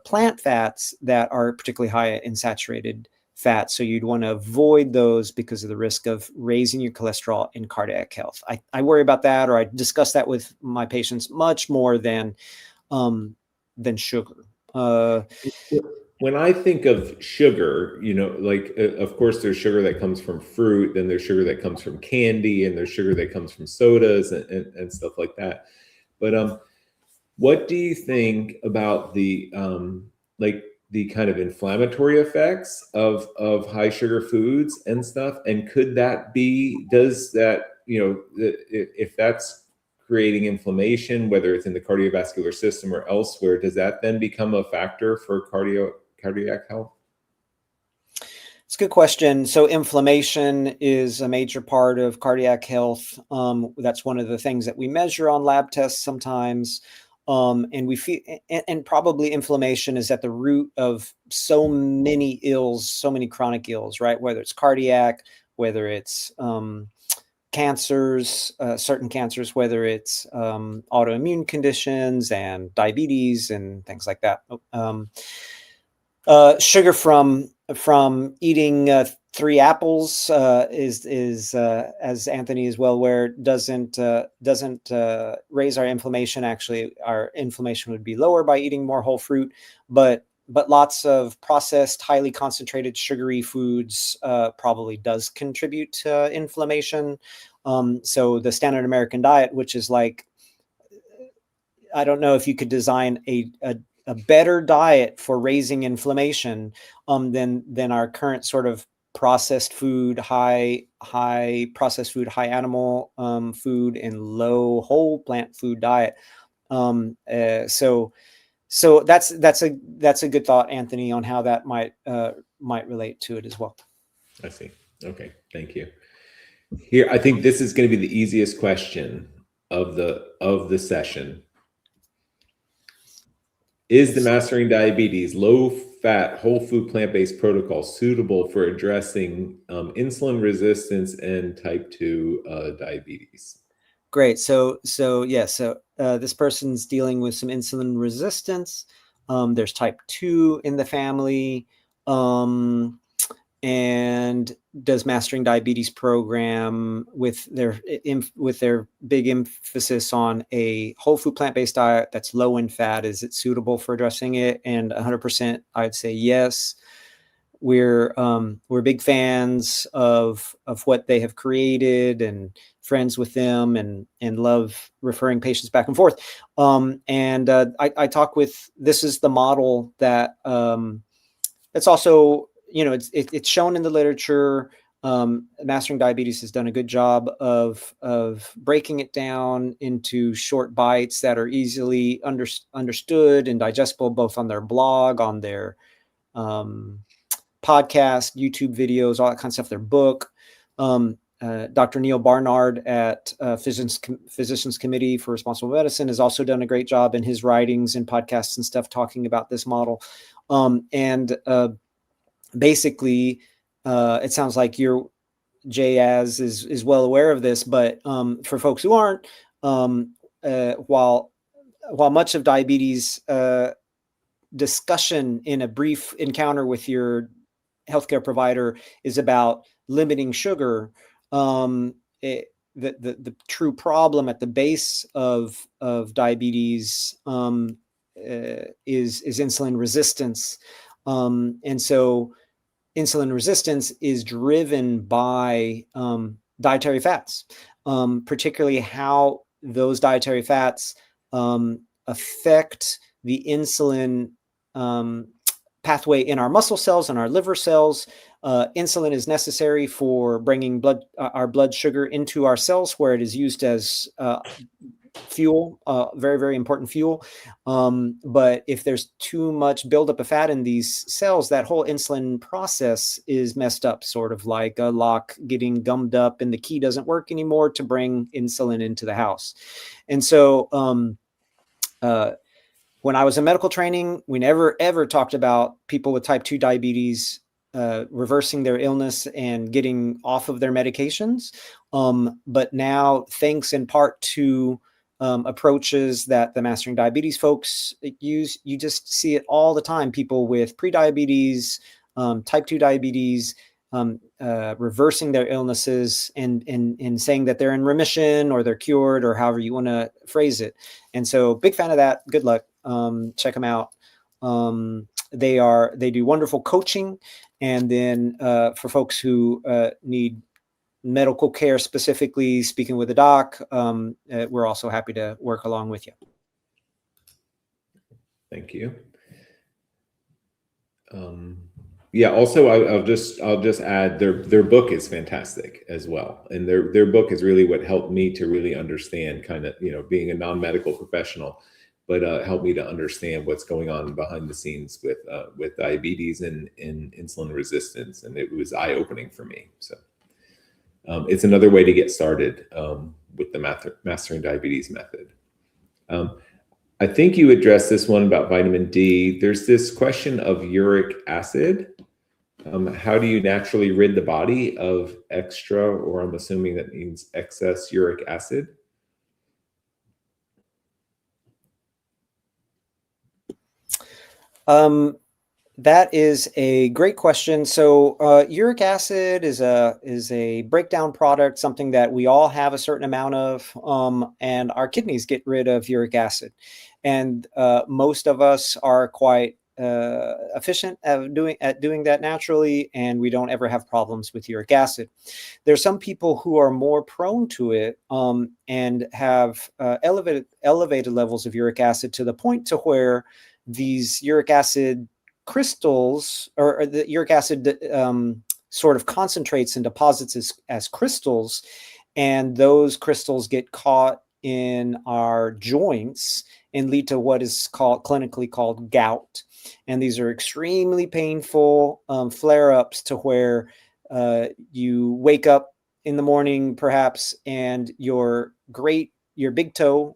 plant fats that are particularly high in saturated fat. So you'd want to avoid those because of the risk of raising your cholesterol and cardiac health. I worry about that, or I discuss that with my patients much more than sugar. When I think of sugar, like, of course, there's sugar that comes from fruit, then there's sugar that comes from candy, and there's sugar that comes from sodas and stuff like that. But what do you think about the kind of inflammatory effects of high sugar foods and stuff? And does that, if that's creating inflammation, whether it's in the cardiovascular system or elsewhere, does that then become a factor for cardiac health? It's a good question. So inflammation is a major part of cardiac health. That's one of the things that we measure on lab tests sometimes. And we feel, and probably inflammation is at the root of so many ills, so many chronic ills, right? Whether it's cardiac, whether it's cancers, certain cancers, whether it's autoimmune conditions and diabetes and things like that. Sugar from eating 3 apples is as Anthony is well aware, doesn't raise our inflammation. Actually, our inflammation would be lower by eating more whole fruit, but lots of processed, highly concentrated sugary foods probably does contribute to inflammation. So the standard American diet, which is like, I don't know if you could design a better diet for raising inflammation than our current sort of processed food, high processed food, high animal food, and low whole plant food diet. So that's a good thought, Anthony, on how that might relate to it as well. I see. Okay, thank you. Here, I think this is going to be the easiest question of the session. Is the Mastering Diabetes low-fat, whole food, plant-based protocol suitable for addressing insulin resistance and type 2 diabetes? Great. So this person's dealing with some insulin resistance. There's type 2 in the family, and does Mastering Diabetes program with their big emphasis on a whole food plant-based diet that's low in fat. Is it suitable for addressing it? And 100%, I'd say yes. We're big fans of what they have created and friends with them, and love referring patients back and forth. I talk with, this is the model that it's also, it's shown in the literature. Mastering Diabetes has done a good job of breaking it down into short bites that are easily understood and digestible, both on their blog, on their podcast, YouTube videos, all that kind of stuff, their book. Dr. Neil Barnard at Physicians Committee for Responsible Medicine has also done a great job in his writings and podcasts and stuff talking about this model. Basically, it sounds like J-Az is well aware of this, but for folks who aren't, while much of diabetes discussion in a brief encounter with your healthcare provider is about limiting sugar, the true problem at the base of diabetes is insulin resistance. And so insulin resistance is driven by dietary fats, particularly how those dietary fats affect the insulin pathway in our muscle cells and our liver cells. Insulin is necessary for bringing our blood sugar into our cells, where it is used as fuel, very, very important fuel. But if there's too much buildup of fat in these cells, that whole insulin process is messed up, sort of like a lock getting gummed up and the key doesn't work anymore to bring insulin into the house. And so when I was in medical training, we never, ever talked about people with type 2 diabetes reversing their illness and getting off of their medications. But now, thanks in part to approaches that the Mastering Diabetes folks use, you just see it all the time. People with prediabetes, type 2 diabetes, reversing their illnesses and saying that they're in remission or they're cured, or however you want to phrase it. And so, big fan of that. Good luck. Check them out. They do wonderful coaching. And then for folks who need medical care, specifically speaking with a doc, we're also happy to work along with you. Thank you. Yeah. Also, I'll just add their book is fantastic as well, and their book is really what helped me to really understand, kind of, being a non-medical professional, but helped me to understand what's going on behind the scenes with diabetes and insulin resistance, and it was eye-opening for me. So it's another way to get started with the Mastering Diabetes method. I think you addressed this one about vitamin D. There's this question of uric acid. How do you naturally rid the body of extra, or I'm assuming that means excess, uric acid? That is a great question. So uric acid is a breakdown product, something that we all have a certain amount of, and our kidneys get rid of uric acid. And most of us are quite efficient at doing that naturally, and we don't ever have problems with uric acid. There's some people who are more prone to it and have elevated levels of uric acid to the point to where these uric acid crystals, or the uric acid sort of concentrates and deposits as crystals, and those crystals get caught in our joints and lead to what is clinically called gout. And these are extremely painful flare-ups to where you wake up in the morning perhaps, and your great toe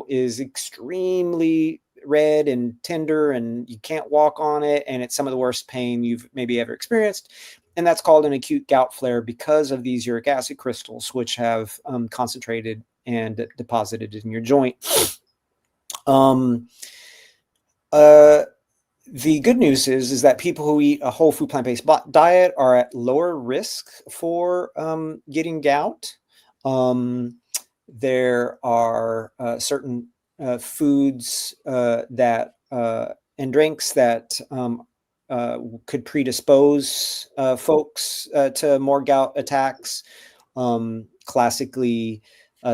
is extremely red and tender, and you can't walk on it, and it's some of the worst pain you've maybe ever experienced. And that's called an acute gout flare because of these uric acid crystals, which have concentrated and deposited in your joint. The good news is that people who eat a whole food plant-based diet are at lower risk for getting gout. There are certain foods that and drinks that could predispose folks to more gout attacks. Classically,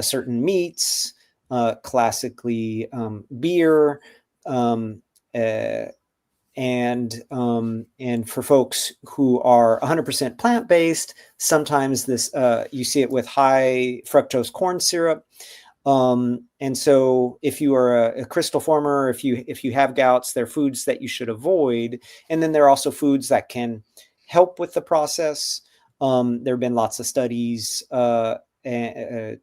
certain meats, classically beer, and for folks who are 100% plant-based, sometimes this you see it with high fructose corn syrup. And so if you are a crystal former, if you have gouts, there are foods that you should avoid. And then there are also foods that can help with the process. There have been lots of studies.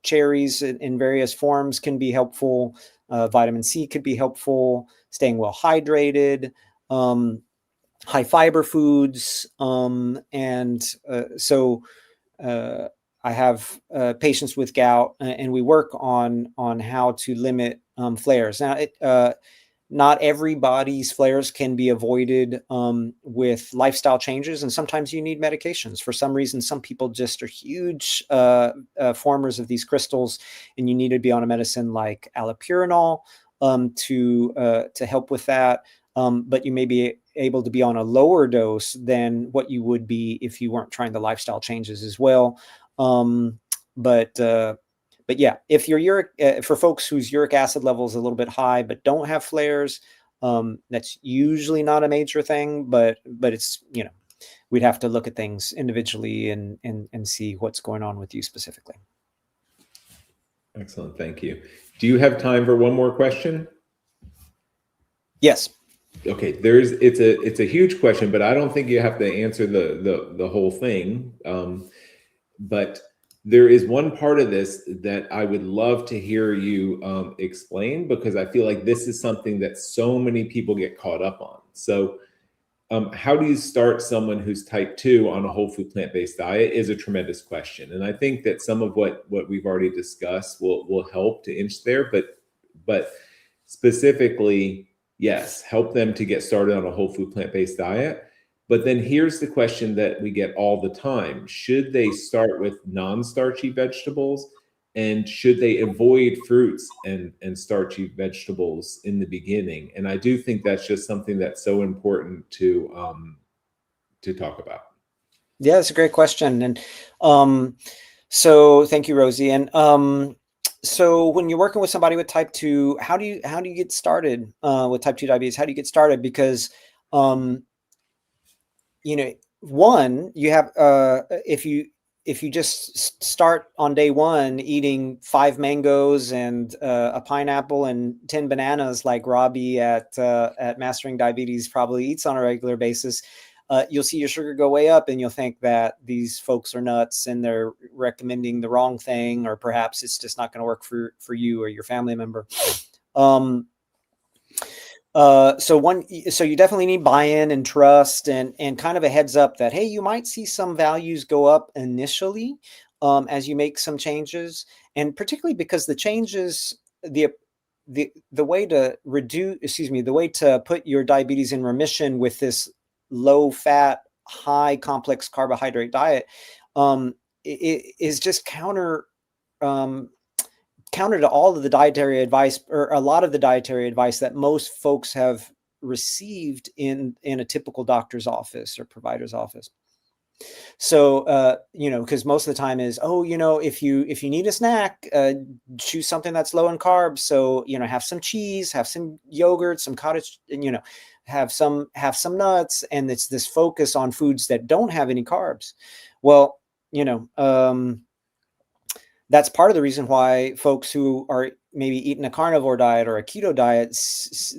Cherries in various forms can be helpful. Vitamin C could be helpful. Staying well hydrated. High fiber foods. So I have patients with gout, and we work on how to limit flares. Now, not everybody's flares can be avoided with lifestyle changes, and sometimes you need medications. For some reason, some people just are huge formers of these crystals, and you need to be on a medicine like allopurinol to help with that. but you may be able to be on a lower dose than what you would be if you weren't trying the lifestyle changes as well. But yeah, if your uric for folks whose uric acid level is a little bit high but don't have flares, that's usually not a major thing. But it's, we'd have to look at things individually and see what's going on with you specifically. Excellent, thank you. Do you have time for one more question? Yes. Okay, it's a huge question, but I don't think you have to answer the whole thing. But there is one part of this that I would love to hear you explain, because I feel like this is something that so many people get caught up on. So how do you start someone who's type 2 on a whole food plant-based diet is a tremendous question. And I think that some of what we've already discussed will help to inch there, but specifically, yes, help them to get started on a whole food plant-based diet. But then here's the question that we get all the time. Should they start with non-starchy vegetables? And should they avoid fruits and starchy vegetables in the beginning? And I do think that's just something that's so important to talk about. Yeah, that's a great question. And so thank you, Rosie. And so when you're working with somebody with type 2, how do you get started with type 2 diabetes? How do you get started? Because one, you have if you just start on day one eating 5 mangoes and a pineapple and 10 bananas, like Robbie at Mastering Diabetes probably eats on a regular basis, you'll see your sugar go way up, and you'll think that these folks are nuts and they're recommending the wrong thing, or perhaps it's just not going to work for you or your family member. So you definitely need buy-in and trust and kind of a heads up that, hey, you might see some values go up initially as you make some changes. And particularly because the changes, the way to the way to put your diabetes in remission with this low fat, high complex carbohydrate diet is just counter to all of the dietary advice, or a lot of the dietary advice that most folks have received in a typical doctor's office or provider's office. So, because most of the time is, if you need a snack, choose something that's low in carbs. So, have some cheese, have some yogurt, some cottage, have some nuts. And it's this focus on foods that don't have any carbs. Well, that's part of the reason why folks who are maybe eating a carnivore diet or a keto diet,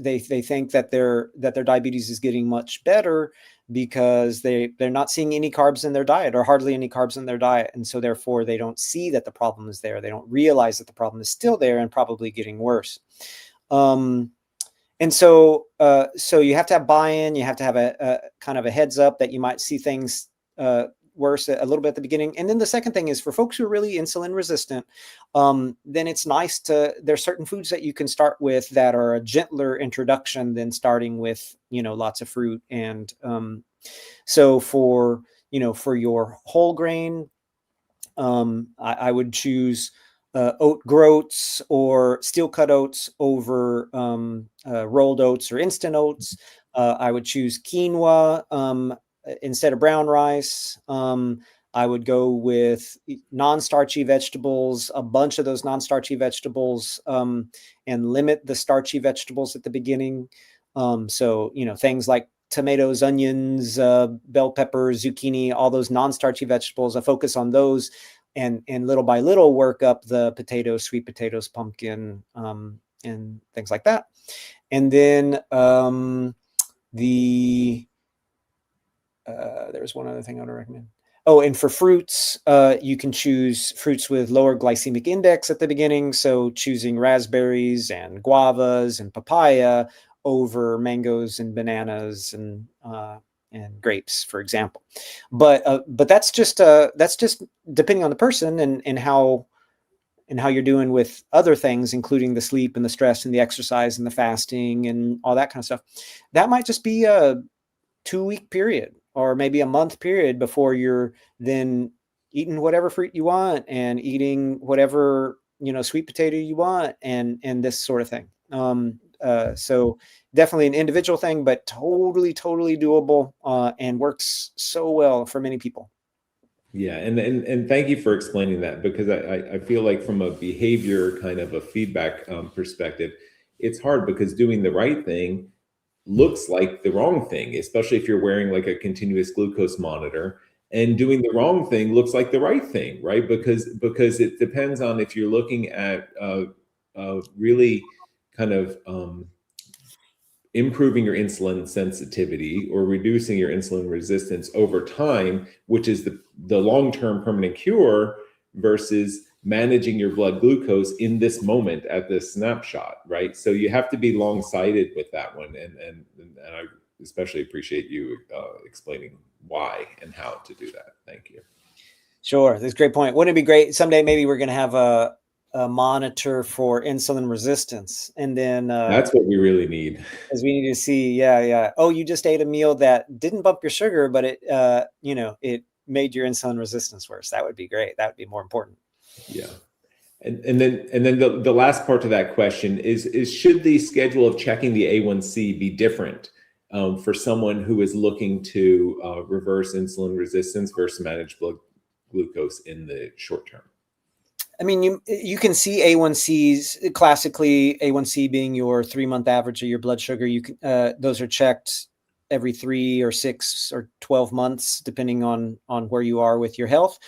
they think that their diabetes is getting much better because they're not seeing any carbs in their diet, or hardly any carbs in their diet. And so therefore they don't see that the problem is there. They don't realize that the problem is still there and probably getting worse. And so you have to have buy-in. You have to have a kind of a heads up that you might see things worse a little bit at the beginning. And then the second thing is, for folks who are really insulin resistant, then it's nice there's certain foods that you can start with that are a gentler introduction than starting with, lots of fruit. And so for your whole grain, I would choose oat groats or steel cut oats over rolled oats or instant oats. I would choose quinoa instead of brown rice. I would go with non-starchy vegetables, a bunch of those non-starchy vegetables, and limit the starchy vegetables at the beginning. So, things like tomatoes, onions, bell peppers, zucchini, all those non-starchy vegetables, I focus on those, and little by little work up the potatoes, sweet potatoes, pumpkin, and things like that. And then there's one other thing I want to recommend. Oh, and for fruits, you can choose fruits with lower glycemic index at the beginning. So choosing raspberries and guavas and papaya over mangoes and bananas and grapes, for example. But that's just depending on the person and how you're doing with other things, including the sleep and the stress and the exercise and the fasting and all that kind of stuff. That might just be a 2-week period, or maybe a month period, before you're then eating whatever fruit you want and eating whatever, sweet potato you want and this sort of thing. So definitely an individual thing, but totally doable, and works so well for many people. Yeah, and thank you for explaining that, because I feel like from a behavior kind of a feedback perspective, it's hard because doing the right thing looks like the wrong thing, especially if you're wearing like a continuous glucose monitor, and doing the wrong thing looks like the right thing, right? Because it depends on if you're looking at really kind of improving your insulin sensitivity or reducing your insulin resistance over time, which is the long-term permanent cure, versus managing your blood glucose in this moment at this snapshot, right? So you have to be long-sighted with that one. And I especially appreciate you explaining why and how to do that. Thank you. Sure. That's a great point. Wouldn't it be great someday? Maybe we're going to have a monitor for insulin resistance, and then That's what we really need. as we need to see, yeah. Oh, you just ate a meal that didn't bump your sugar, but it, it made your insulin resistance worse. That would be great. That would be more important. Yeah. And then the last part to that question is should the schedule of checking the A1C be different for someone who is looking to reverse insulin resistance versus manage blood glucose in the short term? I mean, you can see A1Cs, classically A1C being your 3-month average of your blood sugar. You can, those are checked every 3 or 6 or 12 months, depending on where you are with your health.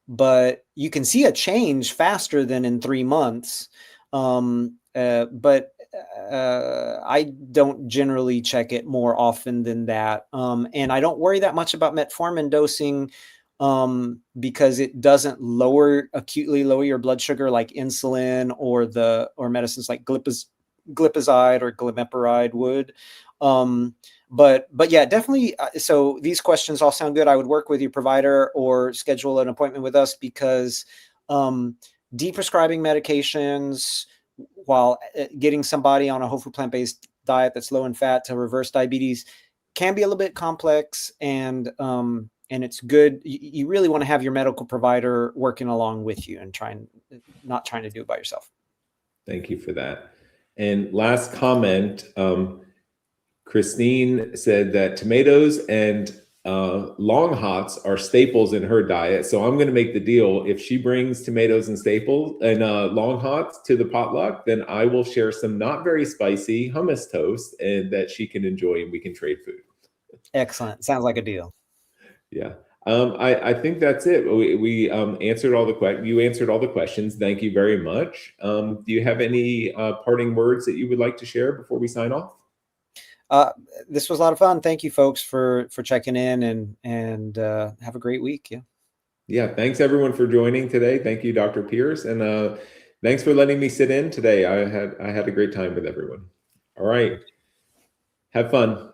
But you can see a change faster than in 3 months. But I don't generally check it more often than that. And I don't worry that much about metformin dosing, because it doesn't acutely lower your blood sugar like insulin or medicines like glipizide or glimepiride would. But yeah, definitely. So these questions all sound good. I would work with your provider or schedule an appointment with us, because deprescribing medications while getting somebody on a whole food plant-based diet that's low in fat to reverse diabetes can be a little bit complex, and it's good. You really want to have your medical provider working along with you and not trying to do it by yourself. Thank you for that. And last comment, Christine said that tomatoes and long hots are staples in her diet. So I'm going to make the deal. If she brings tomatoes and staples and long hots to the potluck, then I will share some not very spicy hummus toast and that she can enjoy, and we can trade food. Excellent. Sounds like a deal. Yeah. I think that's it. We answered all the questions. You answered all the questions. Thank you very much. Do you have any parting words that you would like to share before we sign off? This was a lot of fun. Thank you, folks, for checking in, and have a great week. Yeah. Yeah. Thanks everyone for joining today. Thank you, Dr. Pierce, and thanks for letting me sit in today. I had a great time with everyone. All right. Have fun.